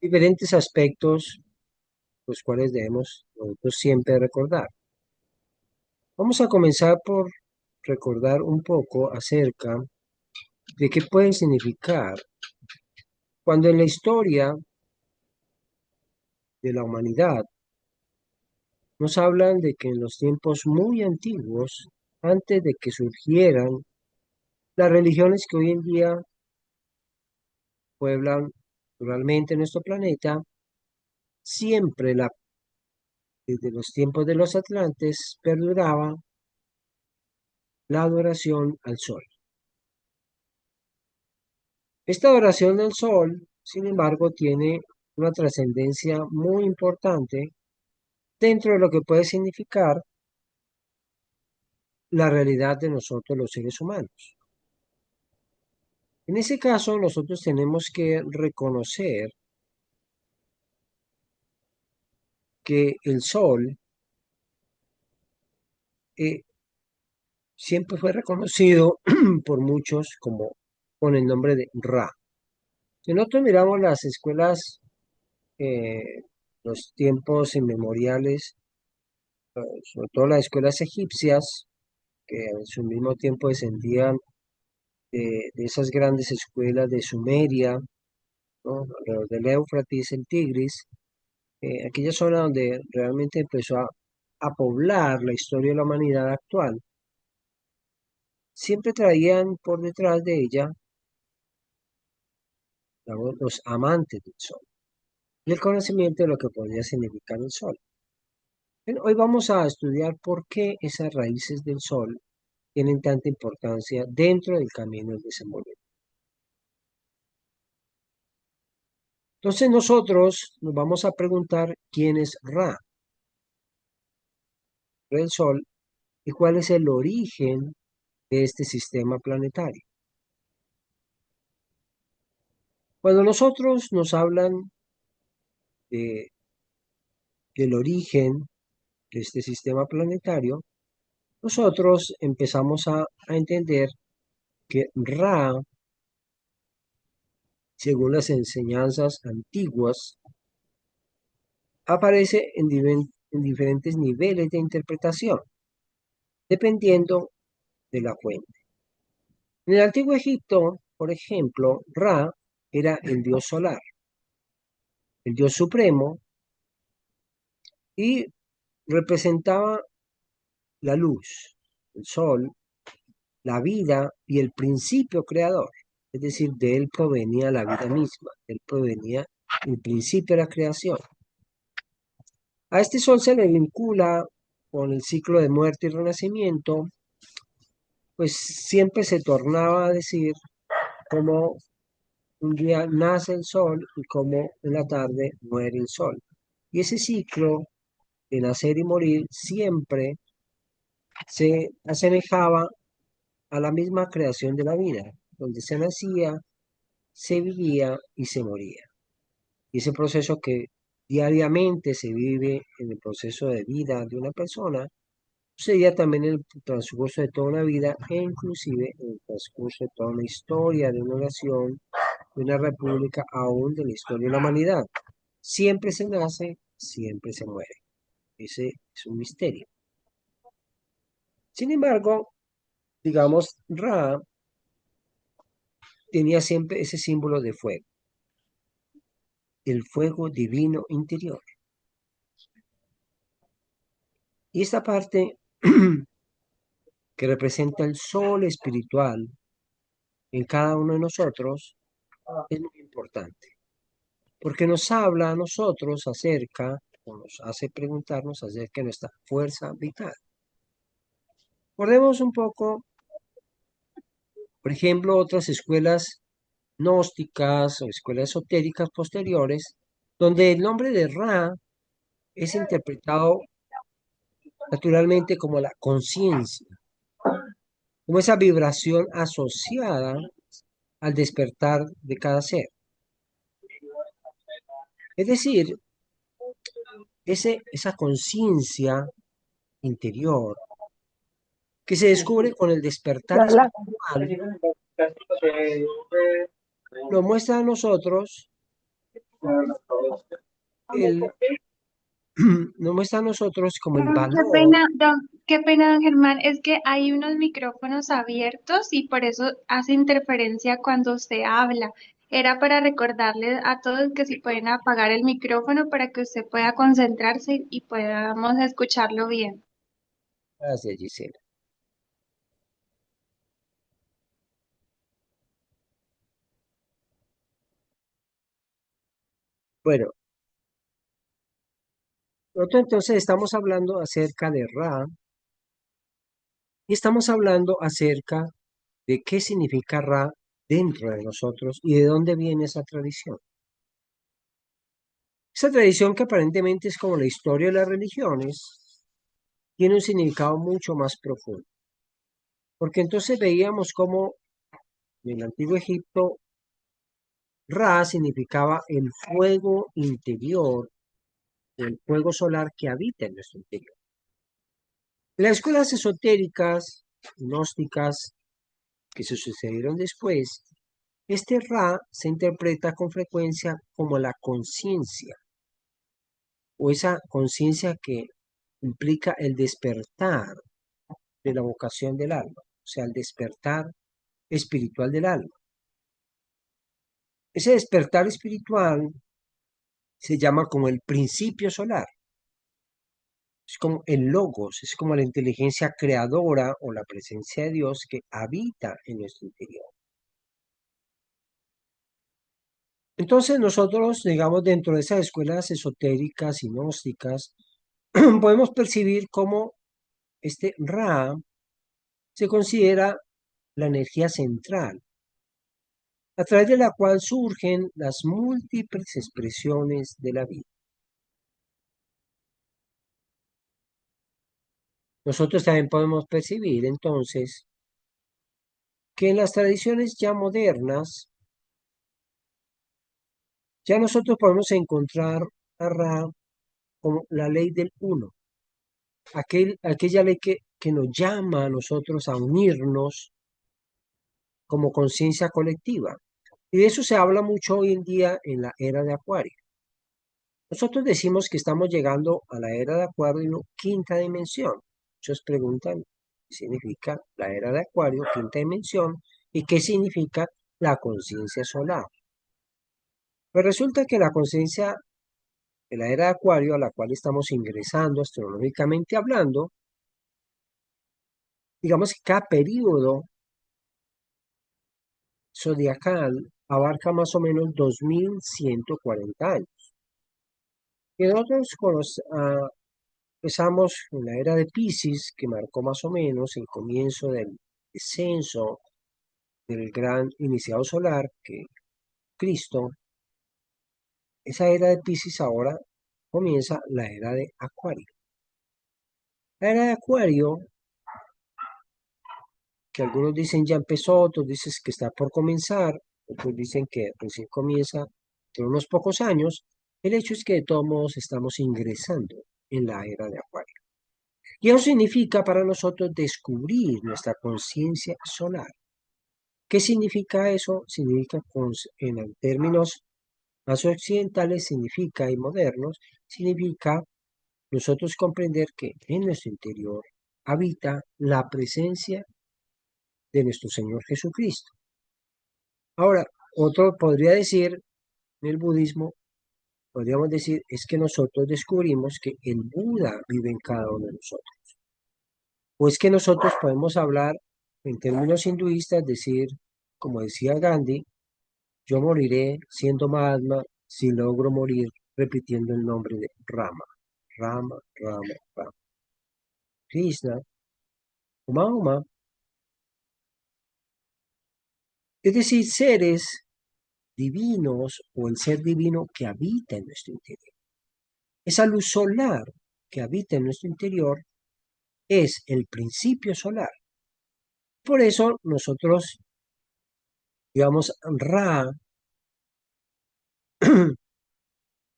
diferentes aspectos los cuales debemos nosotros siempre recordar. Vamos a comenzar por recordar un poco acerca de qué puede significar cuando en la historia de la humanidad nos hablan de que en los tiempos muy antiguos, antes de que surgieran las religiones que hoy en día pueblan naturalmente nuestro planeta, siempre desde los tiempos de los atlantes perduraba la adoración al sol. Esta adoración al sol, sin embargo, tiene una trascendencia muy importante dentro de lo que puede significar la realidad de nosotros los seres humanos. En ese caso, nosotros tenemos que reconocer que el sol eh, siempre fue reconocido por muchos como con el nombre de Ra. Si nosotros miramos las escuelas, los tiempos inmemoriales, sobre todo las escuelas egipcias, que en su mismo tiempo descendían de esas grandes escuelas de Sumeria, ¿no? Alrededor del Éufrates, el Tigris, aquella zona donde realmente empezó a poblar la historia de la humanidad actual, siempre traían por detrás de ella, digamos, los amantes del sol y el conocimiento de lo que podría significar el sol. Bueno, hoy vamos a estudiar por qué esas raíces del sol tienen tanta importancia dentro del camino del desenvolvimiento. Entonces nosotros nos vamos a preguntar quién es Ra, el Sol, y cuál es el origen de este sistema planetario. Cuando nosotros nos hablan de- del origen de este sistema planetario, nosotros empezamos a entender que Ra, según las enseñanzas antiguas, aparece en diferentes niveles de interpretación, dependiendo de la fuente. En el antiguo Egipto, por ejemplo, Ra era el dios solar, el dios supremo, y representaba la luz, el sol, la vida y el principio creador. Es decir, de él provenía la vida misma, de él provenía el principio de la creación. A este sol se le vincula con el ciclo de muerte y renacimiento, pues siempre se tornaba a decir cómo un día nace el sol y cómo en la tarde muere el sol. Y ese ciclo de nacer y morir siempre se asemejaba a la misma creación de la vida, donde se nacía, se vivía y se moría. Y ese proceso que diariamente se vive en el proceso de vida de una persona, sucedía también en el transcurso de toda una vida e inclusive en el transcurso de toda una historia de una nación, de una república, aún de la historia de la humanidad. Siempre se nace, siempre se muere. Ese es un misterio. Sin embargo, digamos, Ra tenía siempre ese símbolo de fuego, el fuego divino interior. Y esta parte que representa el sol espiritual en cada uno de nosotros es muy importante, porque nos habla a nosotros acerca, o nos hace preguntarnos acerca de nuestra fuerza vital. Recordemos un poco, por ejemplo, otras escuelas gnósticas o escuelas esotéricas posteriores, donde el nombre de Ra es interpretado naturalmente como la conciencia, como esa vibración asociada al despertar de cada ser. Es decir, esa conciencia interior que se descubre con el despertar Lala. espiritual, nos muestra a nosotros Él nos muestra a nosotros como el Qué valor. pena, qué pena, don Germán, es que hay unos micrófonos abiertos y por eso hace interferencia cuando usted habla. Era para recordarle a todos que si pueden apagar el micrófono para que usted pueda concentrarse y podamos escucharlo bien. Gracias, Gisela. Bueno, nosotros entonces estamos hablando acerca de Ra y estamos hablando acerca de qué significa Ra dentro de nosotros y de dónde viene esa tradición. Esa tradición que aparentemente es como la historia de las religiones, tiene un significado mucho más profundo. Porque entonces veíamos cómo en el antiguo Egipto Ra significaba el fuego interior, el fuego solar que habita en nuestro interior. En las escuelas esotéricas, gnósticas, que se sucedieron después, este Ra se interpreta con frecuencia como la conciencia, o esa conciencia que implica el despertar de la vocación del alma, o sea, el despertar espiritual del alma. Ese despertar espiritual se llama como el principio solar, es como el logos, es como la inteligencia creadora o la presencia de Dios que habita en nuestro interior. Entonces nosotros, digamos, dentro de esas escuelas esotéricas y gnósticas, podemos percibir cómo este Ra se considera la energía central, a través de la cual surgen las múltiples expresiones de la vida. Nosotros también podemos percibir entonces que en las tradiciones ya modernas, ya nosotros podemos encontrar a Ra como la ley del uno, aquella ley que nos llama a nosotros a unirnos como conciencia colectiva. Y de eso se habla mucho hoy en día en la era de Acuario. Nosotros decimos que estamos llegando a la era de Acuario, quinta dimensión. Muchos preguntan qué significa la era de Acuario, quinta dimensión, y qué significa la conciencia solar. Pues resulta que la conciencia de la era de Acuario, a la cual estamos ingresando astronómicamente hablando, digamos que cada periodo zodiacal abarca más o menos 2140 años. Y nosotros empezamos en la era de Piscis, que marcó más o menos el comienzo del descenso del gran iniciado solar, que Cristo. Esa era de Piscis ahora comienza la era de Acuario. La era de Acuario, que algunos dicen ya empezó, otros dicen que está por comenzar, otros dicen que recién comienza en unos pocos años. El hecho es que de todos modos estamos ingresando en la era de Acuario. Y eso significa para nosotros descubrir nuestra conciencia solar. ¿Qué significa eso? Significa, en términos más occidentales, significa y modernos, significa nosotros comprender que en nuestro interior habita la presencia de nuestro Señor Jesucristo. Ahora, otro podría decir, en el budismo, podríamos decir, es que nosotros descubrimos que el Buda vive en cada uno de nosotros. O es que nosotros podemos hablar en términos hinduistas, decir, como decía Gandhi, yo moriré siendo Mahatma si logro morir repitiendo el nombre de Rama. Rama, Rama, Rama. Krishna, Uma, Uma. Es decir, seres divinos o el ser divino que habita en nuestro interior. Esa luz solar que habita en nuestro interior es el principio solar. Por eso nosotros, digamos, Ra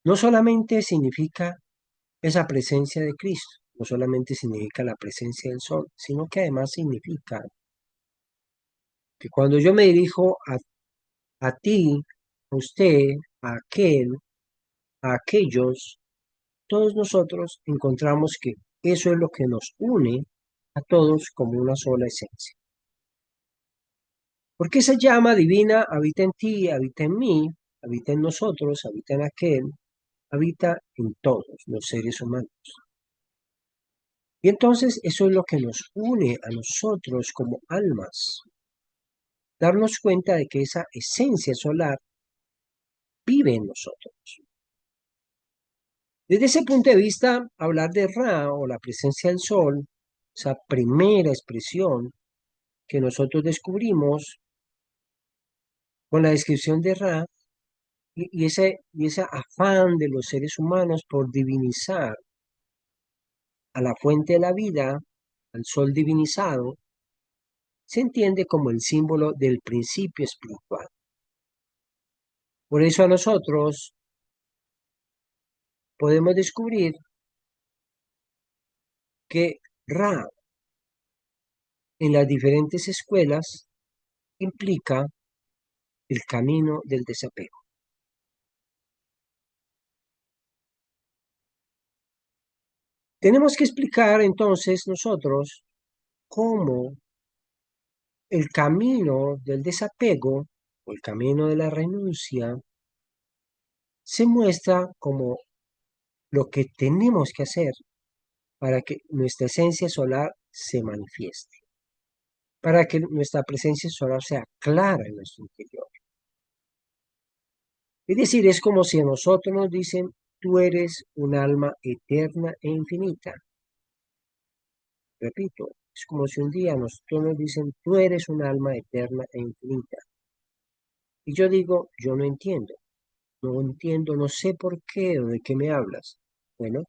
no solamente significa esa presencia de Cristo, no solamente significa la presencia del sol, sino que además significa que cuando yo me dirijo a ti, a usted, a aquel, a aquellos, todos nosotros encontramos que eso es lo que nos une a todos como una sola esencia. Porque esa llama divina habita en ti, habita en mí, habita en nosotros, habita en aquel, habita en todos los seres humanos. Y entonces eso es lo que nos une a nosotros como almas. Darnos cuenta de que esa esencia solar vive en nosotros. Desde ese punto de vista, hablar de Ra o la presencia del Sol, esa primera expresión que nosotros descubrimos con la descripción de Ra y ese afán de los seres humanos por divinizar a la fuente de la vida, al Sol divinizado, se entiende como el símbolo del principio espiritual. Por eso a nosotros podemos descubrir que Ra en las diferentes escuelas implica el camino del desapego. Tenemos que explicar entonces nosotros cómo el camino del desapego o el camino de la renuncia se muestra como lo que tenemos que hacer para que nuestra esencia solar se manifieste, para que nuestra presencia solar sea clara en nuestro interior. Es decir, es como si a nosotros nos dicen, tú eres un alma eterna e infinita. Repito, es como si un día a nosotros nos dicen, tú eres un alma eterna e infinita. Y yo digo, yo no entiendo, no sé por qué o de qué me hablas. Bueno,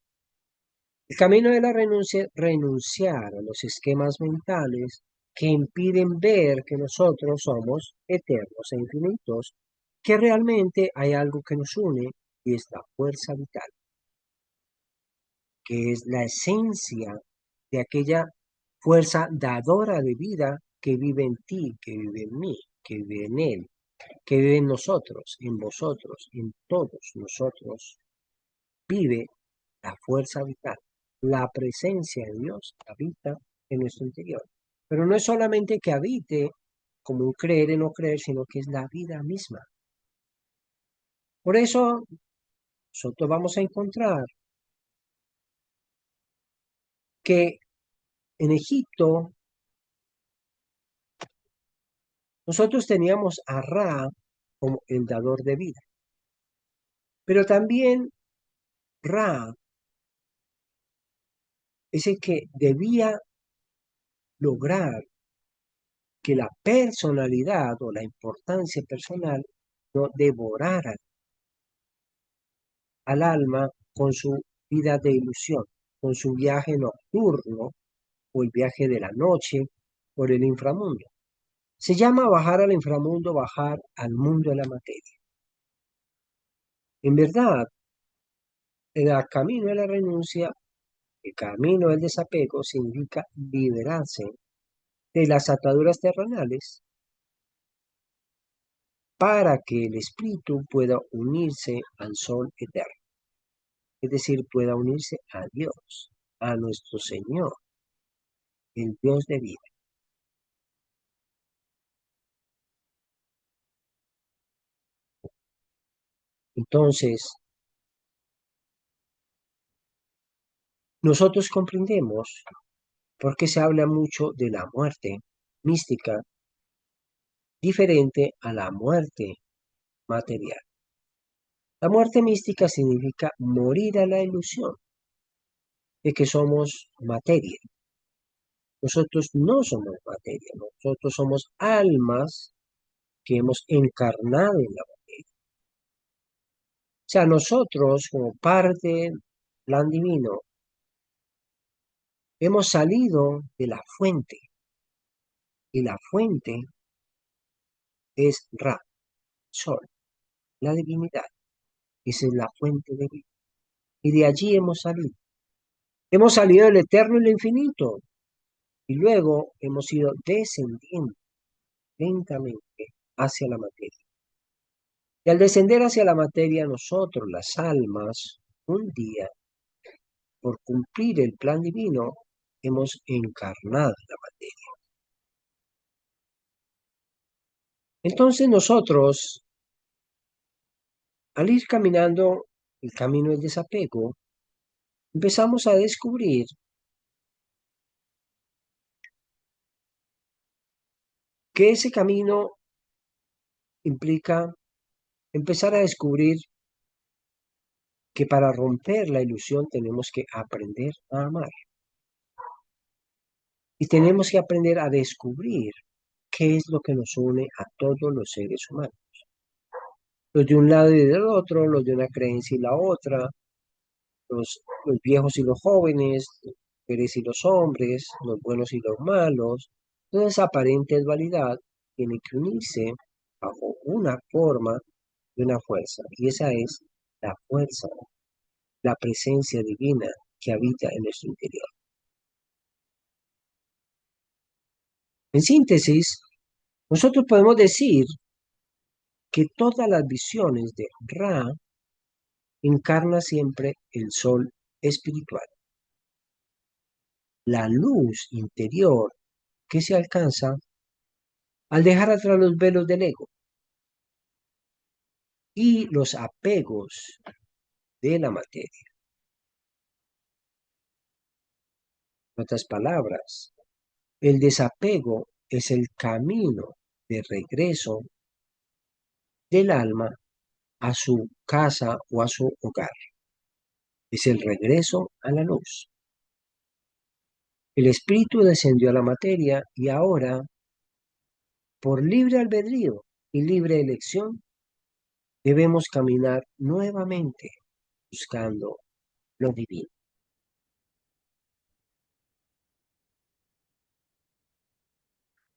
el camino de la renuncia, renunciar a los esquemas mentales que impiden ver que nosotros somos eternos e infinitos, que realmente hay algo que nos une y es la fuerza vital, que es la esencia de aquella fuerza dadora de vida que vive en ti, que vive en mí, que vive en él, que vive en nosotros, en vosotros, en todos nosotros, vive la fuerza vital. La presencia de Dios habita en nuestro interior. Pero no es solamente que habite como un creer y no creer, sino que es la vida misma. Por eso nosotros vamos a encontrar que en Egipto nosotros teníamos a Ra como el dador de vida. Pero también Ra es el que debía lograr que la personalidad o la importancia personal no devorara al alma con su vida de ilusión, con su viaje nocturno o el viaje de la noche por el inframundo. Se llama bajar al inframundo, bajar al mundo de la materia. En verdad, el camino de la renuncia, el camino del desapego significa liberarse de las ataduras terrenales para que el espíritu pueda unirse al sol eterno, es decir, pueda unirse a Dios, a nuestro Señor, el Dios de vida. Entonces, nosotros comprendemos por qué se habla mucho de la muerte mística diferente a la muerte material. La muerte mística significa morir a la ilusión de que somos materia. Nosotros no somos materia, nosotros somos almas que hemos encarnado en la materia. O sea, nosotros como parte del plan divino hemos salido de la fuente y la fuente es Ra, Sol, la divinidad. Esa es la fuente de vida. Y de allí hemos salido. Hemos salido del eterno y el infinito. Y luego hemos ido descendiendo lentamente hacia la materia. Y al descender hacia la materia, nosotros, las almas, un día, por cumplir el plan divino, hemos encarnado en la materia. Entonces nosotros, al ir caminando el camino del desapego, empezamos a descubrir que ese camino implica empezar a descubrir que para romper la ilusión tenemos que aprender a amar. Y tenemos que aprender a descubrir qué es lo que nos une a todos los seres humanos. Los de un lado y del otro, los de una creencia y la otra, los viejos y los jóvenes, las mujeres y los hombres, los buenos y los malos. Toda esa aparente dualidad tiene que unirse bajo una forma de una fuerza. Y esa es la fuerza, la presencia divina que habita en nuestro interior. En síntesis, nosotros podemos decir que todas las visiones de Ra encarna siempre el sol espiritual, la luz interior que se alcanza al dejar atrás los velos del ego y los apegos de la materia. En otras palabras, el desapego es el camino de regreso del alma a su casa o a su hogar. Es el regreso a la luz. El espíritu descendió a la materia y ahora, por libre albedrío y libre elección, debemos caminar nuevamente buscando lo divino.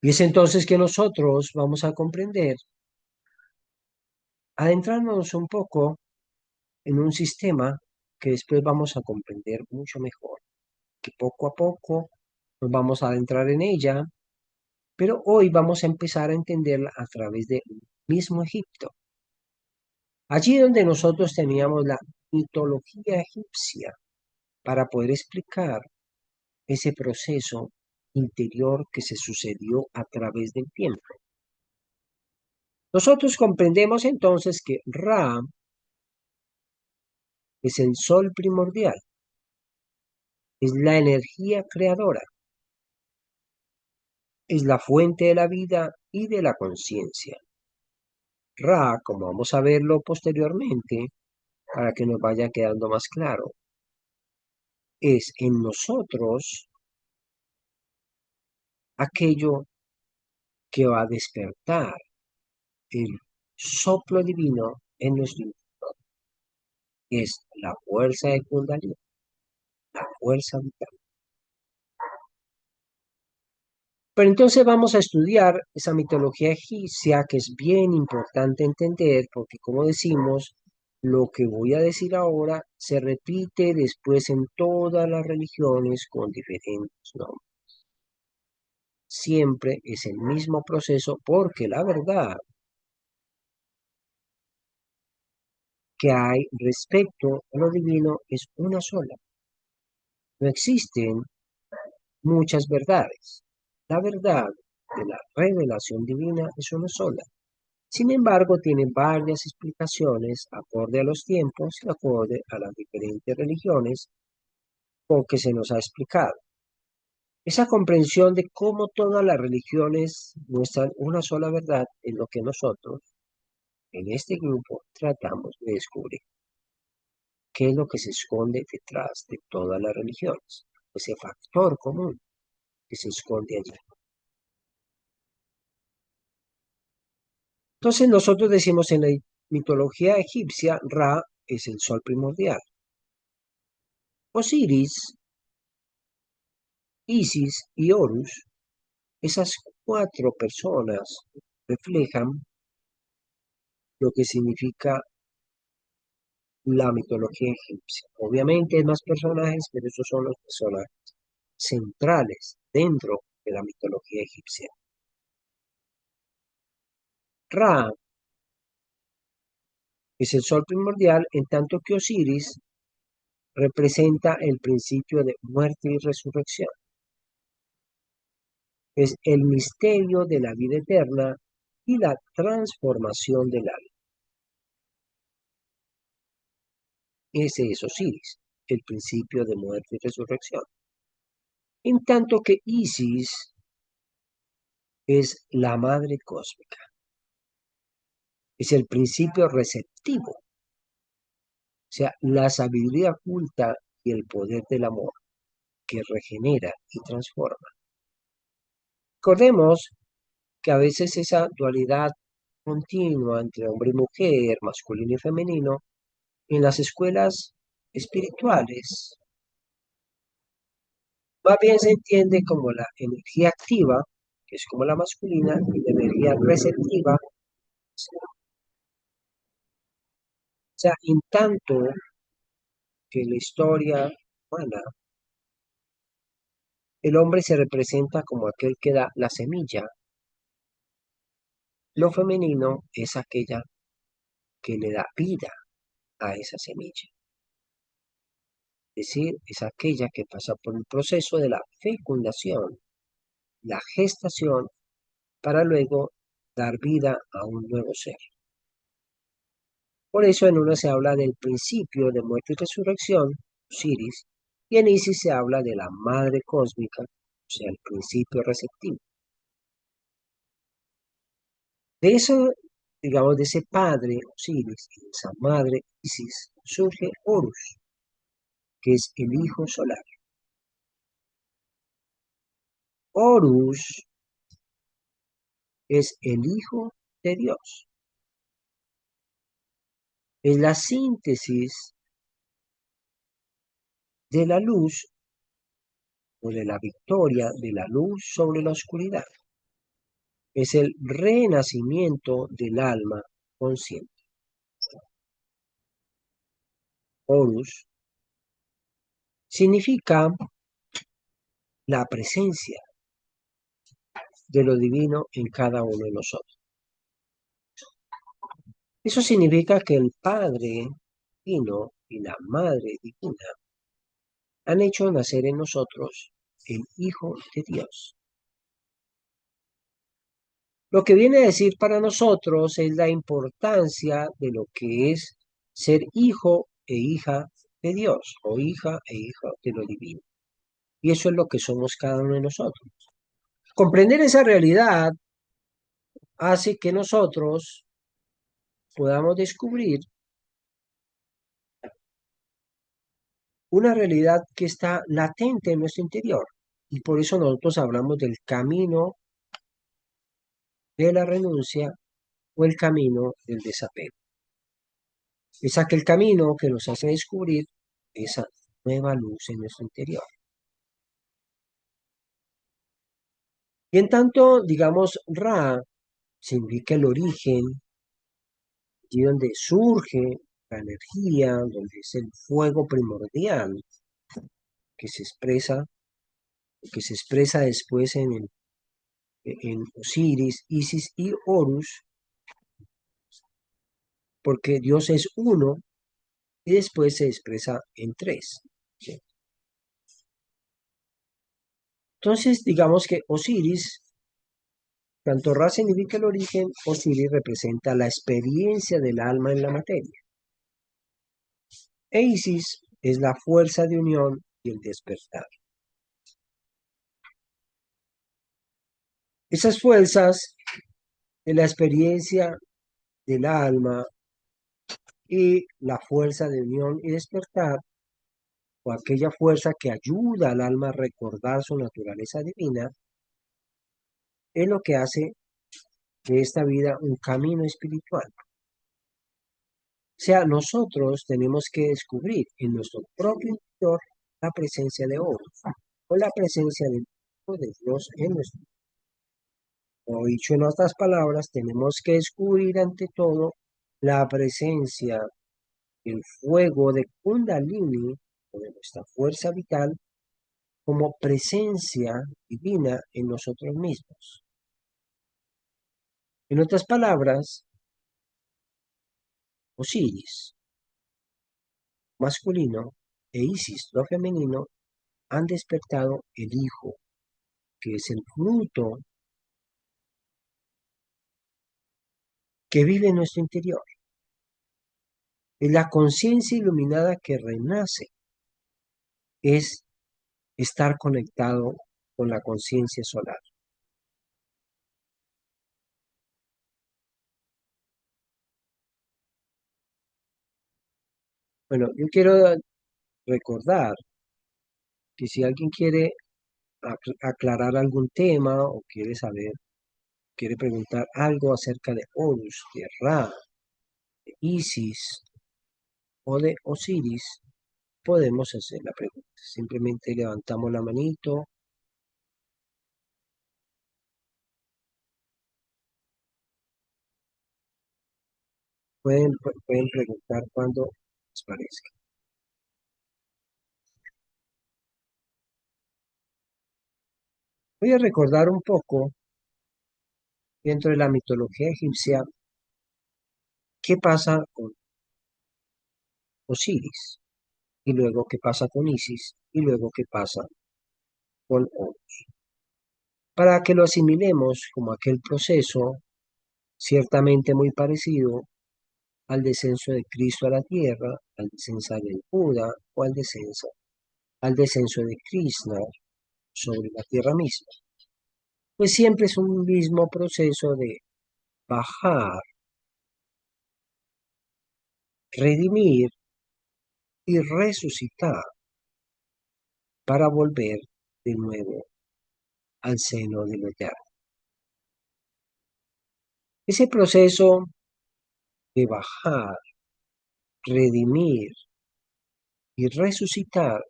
Y es entonces que nosotros vamos a comprender, adentrarnos un poco en un sistema que después vamos a comprender mucho mejor, que poco a poco nos vamos a adentrar en ella, pero hoy vamos a empezar a entenderla a través del mismo Egipto. Allí donde nosotros teníamos la mitología egipcia para poder explicar ese proceso interior que se sucedió a través del tiempo. Nosotros comprendemos entonces que Ra es el sol primordial, es la energía creadora, es la fuente de la vida y de la conciencia. Ra, como vamos a verlo posteriormente, para que nos vaya quedando más claro, es en nosotros aquello que va a despertar el soplo divino en nuestro interior. Es la fuerza de Kundalini, la fuerza vital. Pero entonces vamos a estudiar esa mitología egipcia que es bien importante entender porque como decimos, lo que voy a decir ahora se repite después en todas las religiones con diferentes nombres. Siempre es el mismo proceso porque la verdad que hay respecto a lo divino es una sola. No existen muchas verdades. La verdad de la revelación divina es una sola. Sin embargo, tiene varias explicaciones acorde a los tiempos y acorde a las diferentes religiones con que se nos ha explicado. Esa comprensión de cómo todas las religiones muestran una sola verdad es lo que nosotros, en este grupo, tratamos de descubrir. ¿Qué es lo que se esconde detrás de todas las religiones? Ese factor común que se esconde allí. Entonces nosotros decimos en la mitología egipcia, Ra es el sol primordial. Osiris, Isis y Horus, esas cuatro personas reflejan lo que significa la mitología egipcia. Obviamente hay más personajes, pero esos son los personajes centrales dentro de la mitología egipcia. Ra Es el sol primordial, en tanto que Osiris representa el principio de muerte y resurrección. Es el misterio de la vida eterna y la transformación del alma. Ese es Osiris, el principio de muerte y resurrección. En tanto que Isis es la madre cósmica, es el principio receptivo, o sea, la sabiduría oculta y el poder del amor que regenera y transforma. Recordemos que a veces esa dualidad continua entre hombre y mujer, masculino y femenino, en las escuelas espirituales, más bien se entiende como la energía activa, que es como la masculina, y la energía receptiva. O sea, en tanto que en la historia humana, el hombre se representa como aquel que da la semilla, lo femenino es aquella que le da vida a esa semilla. Es decir, es aquella que pasa por el proceso de la fecundación, la gestación, para luego dar vida a un nuevo ser. Por eso en una se habla del principio de muerte y resurrección, Osiris, y en Isis se habla de la madre cósmica, o sea, el principio receptivo. De eso, digamos, de ese padre Osiris y de esa madre Isis, surge Horus, que es el hijo solar. Horus es el hijo de Dios. Es la síntesis de la luz o de la victoria de la luz sobre la oscuridad. Es el renacimiento del alma consciente. Horus significa la presencia de lo divino en cada uno de nosotros. Eso significa que el Padre Divino y la Madre Divina han hecho nacer en nosotros el Hijo de Dios. Lo que viene a decir para nosotros es la importancia de lo que es ser hijo e hija de Dios, o hija e hija de lo divino. Y eso es lo que somos cada uno de nosotros. Comprender esa realidad hace que nosotros podamos descubrir una realidad que está latente en nuestro interior. Y por eso nosotros hablamos del camino de la renuncia o el camino del desapego. Es aquel camino que nos hace descubrir esa nueva luz en nuestro interior. Y en tanto, digamos, Ra significa el origen, y donde surge la energía, donde es el fuego primordial que se expresa, después en Osiris, Isis y Horus, porque Dios es uno y después se expresa en tres. ¿Sí? Entonces, digamos que Osiris, tanto Ra significa el origen, Osiris representa la experiencia del alma en la materia. E Isis es la fuerza de unión y el despertar. Esas fuerzas de la experiencia del alma y la fuerza de unión y despertar, o aquella fuerza que ayuda al alma a recordar su naturaleza divina, es lo que hace de esta vida un camino espiritual. O sea, nosotros tenemos que descubrir en nuestro propio interior la presencia de Horus, o la presencia de Dios en nuestro. O dicho en otras palabras, tenemos que descubrir ante todo la presencia, el fuego de Kundalini, o de nuestra fuerza vital, como presencia divina en nosotros mismos. En otras palabras, Osiris, masculino, e Isis, lo femenino, han despertado el Hijo, que es el fruto que vive en nuestro interior. Es la conciencia iluminada que renace, es estar conectado con la conciencia solar. Bueno, yo quiero recordar que si alguien quiere aclarar algún tema o quiere saber, quiere preguntar algo acerca de Horus, de Ra, de Isis o de Osiris, podemos hacer la pregunta. Simplemente levantamos la manito. Pueden preguntar cuando les parezca. Voy a recordar un poco dentro de la mitología egipcia qué pasa con Osiris y luego qué pasa con Isis y luego qué pasa con Horus. Para que lo asimilemos como aquel proceso ciertamente muy parecido al descenso de Cristo a la tierra, al descenso de Buda o al descenso de Krishna sobre la tierra misma. Pues siempre es un mismo proceso de bajar, redimir y resucitar para volver de nuevo al seno de lo eterno. Ese proceso de bajar, redimir y resucitar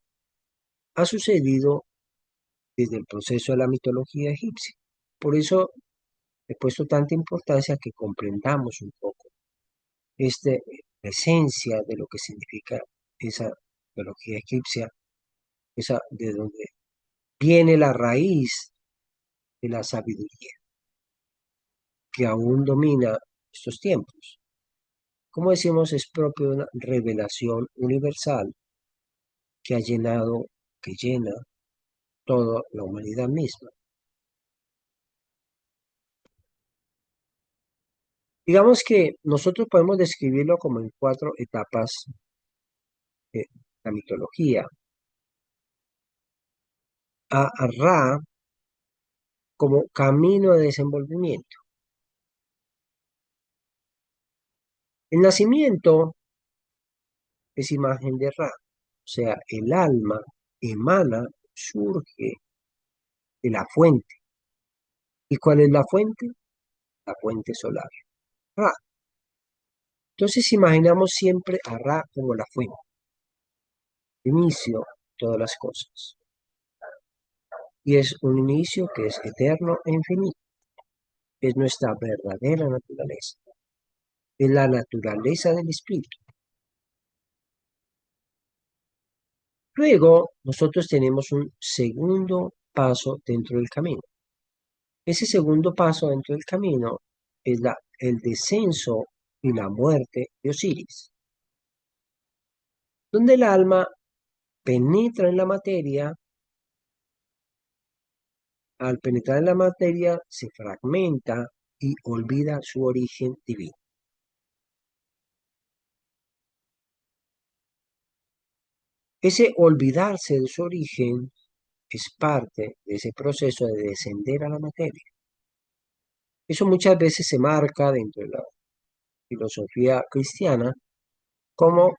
ha sucedido desde el proceso de la mitología egipcia. Por eso he puesto tanta importancia a que comprendamos un poco la esencia de lo que significa esa mitología egipcia, esa de donde viene la raíz de la sabiduría que aún domina estos tiempos. Como decimos, es propio de una revelación universal que ha llenado, que llena toda la humanidad misma. Digamos que nosotros podemos describirlo como en cuatro etapas de la mitología. A Ra como camino de desenvolvimiento. El nacimiento es imagen de Ra, o sea, el alma emana, surge de la fuente. ¿Y cuál es la fuente? La fuente solar, Ra. Entonces imaginamos siempre a Ra como la fuente, inicio de todas las cosas. Y es un inicio que es eterno e infinito. Es nuestra verdadera naturaleza. Es la naturaleza del espíritu. Luego, nosotros tenemos un segundo paso dentro del camino. Ese segundo paso dentro del camino es el descenso y la muerte de Osiris, donde el alma penetra en la materia. Al penetrar en la materia se fragmenta y olvida su origen divino. Ese olvidarse de su origen es parte de ese proceso de descender a la materia. Eso muchas veces se marca dentro de la filosofía cristiana como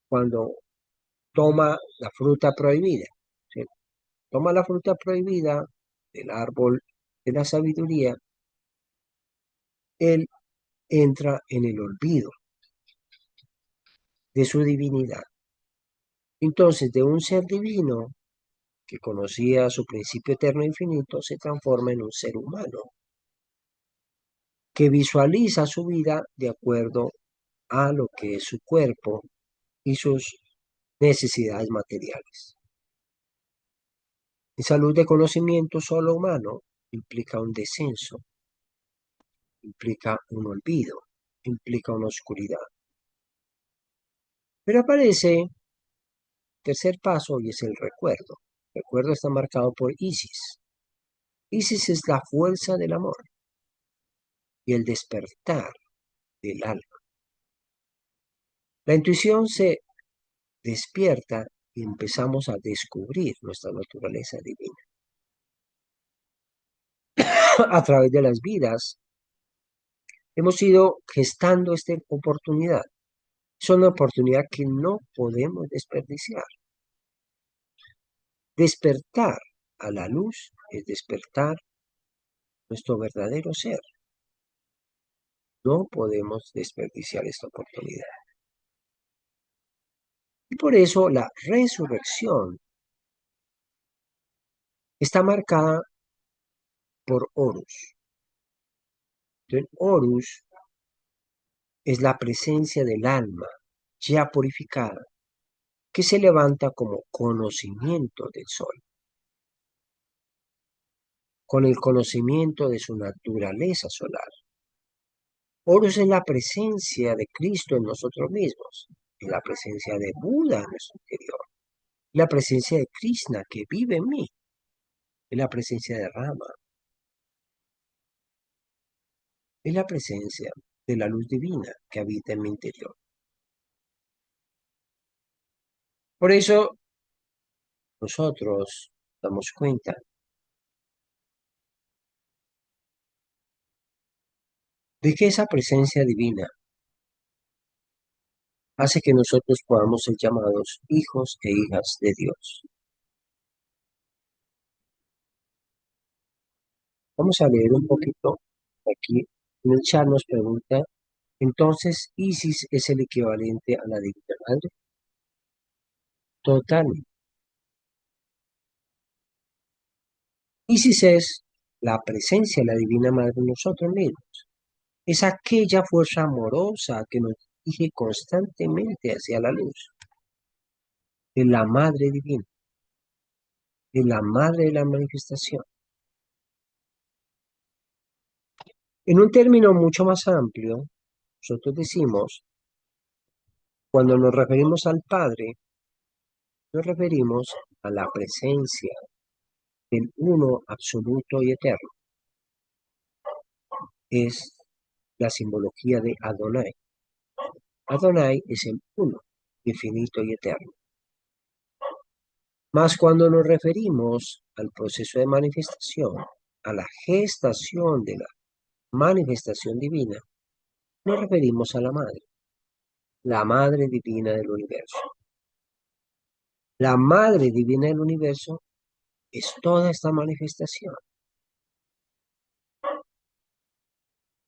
cuando toma la fruta prohibida. ¿Sí? Toma la fruta prohibida del árbol de la sabiduría, él entra en el olvido de su divinidad. Entonces, de un ser divino que conocía su principio eterno e infinito, se transforma en un ser humano que visualiza su vida de acuerdo a lo que es su cuerpo y sus necesidades materiales. En salud de conocimiento solo humano implica un descenso, implica un olvido, implica una oscuridad. Pero aparece tercer paso y es el recuerdo. El recuerdo está marcado por Isis. Isis es la fuerza del amor y el despertar del alma. La intuición se despierta y empezamos a descubrir nuestra naturaleza divina. A través de las vidas hemos ido gestando esta oportunidad. Es una oportunidad que no podemos desperdiciar. Despertar a la luz es despertar nuestro verdadero ser. No podemos desperdiciar esta oportunidad. Y por eso la resurrección está marcada por Horus. Entonces, Horus es la presencia del alma ya purificada, que se levanta como conocimiento del sol, con el conocimiento de su naturaleza solar. Horus es la presencia de Cristo en nosotros mismos, es la presencia de Buda en nuestro interior, la presencia de Krishna que vive en mí, es la presencia de Rama, es la presencia de la luz divina que habita en mi interior. Por eso nosotros damos cuenta de que esa presencia divina hace que nosotros podamos ser llamados hijos e hijas de Dios. Vamos a leer un poquito aquí. En el chat nos pregunta, entonces, ¿Isis es el equivalente a la Divina Madre? Totalmente. Isis es la presencia de la Divina Madre en nosotros mismos. Es aquella fuerza amorosa que nos dirige constantemente hacia la luz. Es la Madre Divina. Es la Madre de la manifestación. En un término mucho más amplio, nosotros decimos, cuando nos referimos al Padre, nos referimos a la presencia del uno absoluto y eterno. Es la simbología de Adonai. Adonai es el uno, infinito y eterno. Mas cuando nos referimos al proceso de manifestación, a la gestación de la manifestación divina, nos referimos a la Madre Divina del universo. La Madre Divina del universo es toda esta manifestación.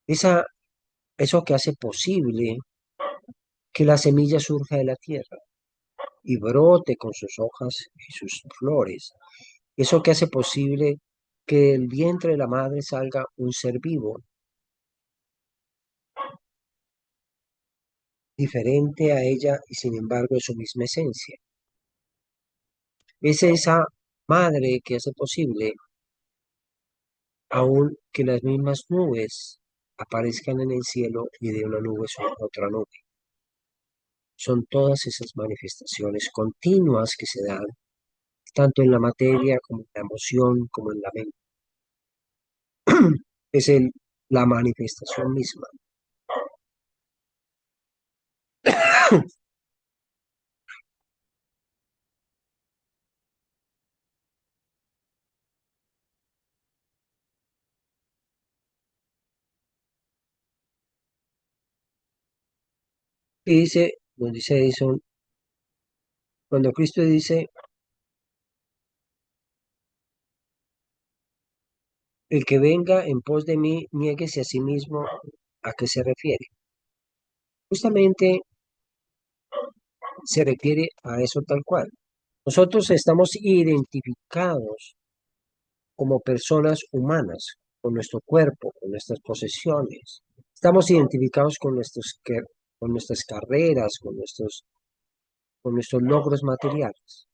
Eso que hace posible que la semilla surja de la tierra y brote con sus hojas y sus flores. Eso que hace posible que del vientre de la madre salga un ser vivo, diferente a ella y sin embargo de su misma esencia. Es esa madre que hace posible aún que las mismas nubes aparezcan en el cielo y de una nube sobre otra nube. Son todas esas manifestaciones continuas que se dan tanto en la materia como en la emoción, como en la mente. Es la manifestación misma. Y nos dice eso, cuando Cristo dice, el que venga en pos de mí, niéguese a sí mismo, ¿a qué se refiere? Justamente se refiere a eso tal cual. Nosotros estamos identificados como personas humanas, con nuestro cuerpo, con nuestras posesiones. Estamos identificados con nuestras carreras, con nuestros logros materiales.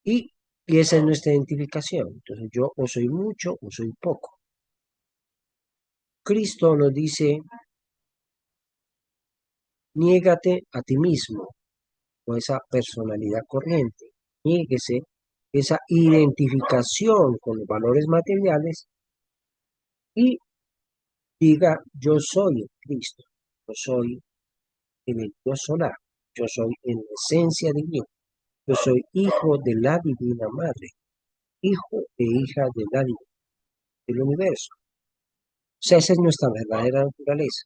Y esa es nuestra identificación. Entonces yo o soy mucho o soy poco. Cristo nos dice, Niégate a ti mismo o esa personalidad corriente. Niéguese esa identificación con los valores materiales y diga, yo soy Cristo, yo soy en el Dios solar, yo soy en esencia divina, yo soy hijo de la divina madre, hijo e hija de la del universo. O sea, esa es nuestra verdadera naturaleza.